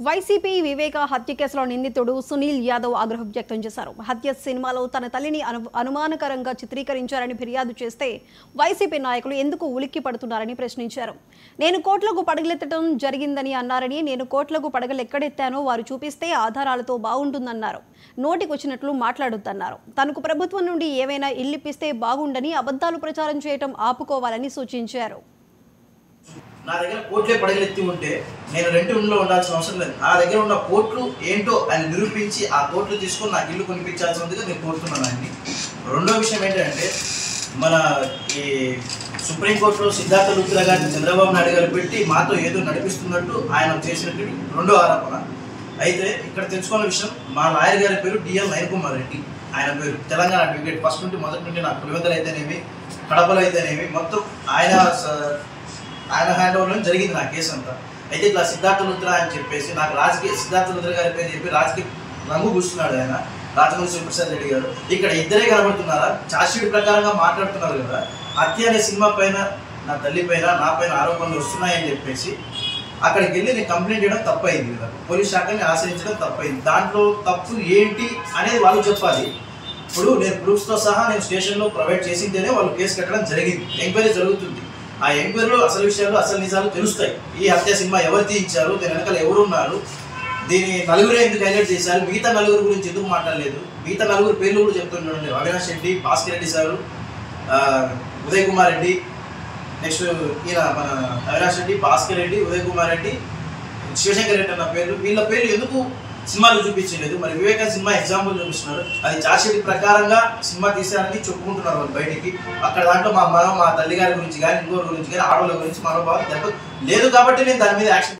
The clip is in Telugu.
వైసీపీ వివేక హత్య కేసులో నిందితుడు సునీల్ యాదవ్ ఆగ్రహం వ్యక్తం చేశారు. హత్య సినిమాలో తన తల్లిని అనుమానకరంగా చిత్రీకరించారని ఫిర్యాదు చేస్తే వైసీపీ నాయకులు ఎందుకు ఉలిక్కి పడుతున్నారని ప్రశ్నించారు. నేను కోట్లకు పడగలెత్తడం జరిగిందని అన్నారని, నేను కోట్లకు పడగలు ఎక్కడెత్తానో వారు చూపిస్తే ఆధారాలతో బాగుంటుందన్నారు. నోటికొచ్చినట్లు మాట్లాడొద్దన్నారు. తనకు ప్రభుత్వం నుండి ఏవైనా ఇల్లిప్పిస్తే బాగుండని అబద్ధాలు ప్రచారం చేయడం ఆపుకోవాలని సూచించారు. నా దగ్గర కోట్లే పడగలెత్తి ఉంటే నేను రెంట్ రూమ్లో ఉండాల్సిన అవసరం లేదు. నా దగ్గర ఉన్న కోట్లు ఏంటో ఆయన నిరూపించి ఆ కోట్లు తీసుకొని నాకు ఇల్లు కొనిపించాల్సిందిగా నేను కోరుతున్నాను ఆయన్ని. రెండో విషయం ఏంటంటే, మన ఈ సుప్రీంకోర్టులో సిద్ధార్థ లూత్రా గారిని చంద్రబాబు నాయుడు గారు పెట్టి మాతో ఏదో నడిపిస్తున్నట్టు ఆయన చేసినట్టు రెండో ఆరోపణ. అయితే ఇక్కడ తెలుసుకున్న విషయం, మా లాయర్ గారి పేరు డిఎల్ నయన్ కుమార్ రెడ్డి. ఆయన పేరు తెలంగాణ అడ్వకేట్. ఫస్ట్ నుండి మొదటి నుండి నాకు పులివెందులు అయితేనేమి, కడపలో అయితేనేమి మొత్తం ఆయన హ్యాండ్ ఓవర్లో జరిగింది నా కేసు అంతా. అయితే ఇట్లా సిద్ధార్థ లూత్రా అని చెప్పేసి నాకు సిద్ధార్థ లూత్రా గారి పేరు చెప్పి రాజకీయ రంగు కూర్చున్నాడు ఆయన, రాజమౌళి శివప్రసాద్ రెడ్డి గారు. ఇక్కడ ఇద్దరే కనబడుతున్నారా? ఛార్జ్షీట్ ప్రకారంగా మాట్లాడుతున్నారు కదా. హత్య అనే సినిమా పైన, నా తల్లి పైన, నా పైన ఆరోపణలు వస్తున్నాయని చెప్పేసి అక్కడికి వెళ్ళి నేను కంప్లైంట్ చేయడం తప్పైంది కదా. పోలీస్ శాఖని ఆశ్రయించడం తప్పైంది. దాంట్లో తప్పు ఏంటి అనేది వాళ్ళు చెప్పాలి. ఇప్పుడు నేను ప్రూఫ్స్తో సహా నేను స్టేషన్లో ప్రొవైడ్ చేసిందేనే వాళ్ళు కేసు కట్టడం జరిగింది. ఎంక్వైరీ జరుగుతుంది. ఆ ఎంక్వైరీలో అసలు విషయాలు, అసలు నిజాలు తెలుస్తాయి. ఈ హత్య సినిమా ఎవరు తీయించారు, దీని వెనకాల ఎవరు ఉన్నారు, దీని నలుగురే ఎందుకు హైలైట్ చేశారు, మిగతా నలుగురు గురించి ఎందుకు మాట్లాడలేదు, మిగతా నలుగురు పేర్లు కూడా చెప్తున్నాడు. అవినాష్ రెడ్డి, భాస్కర్ రెడ్డి సారు, ఉదయ్ కుమార్ రెడ్డి, నెక్స్ట్ ఈయన మన అవినాష్ రెడ్డి, భాస్కర్ రెడ్డి, ఉదయ్ కుమార్ రెడ్డి, శివశంకర్ రెడ్డి అన్న పేర్లు, వీళ్ళ పేర్లు ఎందుకు సినిమాలు చూపించలేదు? మరి వివేక సినిమా ఎగ్జాంపుల్ చూపిస్తున్నారు. అది ఛార్జ్షీట్ ప్రకారంగా సినిమా తీశారని చెప్పుకుంటున్నారు వాళ్ళు బయటికి. అక్కడ దాంట్లో మా తల్లి గారి గురించి కానీ, ఇంకోరి గురించి కానీ, ఆడవాళ్ళ గురించి మనోభావం లేదు కాబట్టి నేను దాని మీద యాక్షన్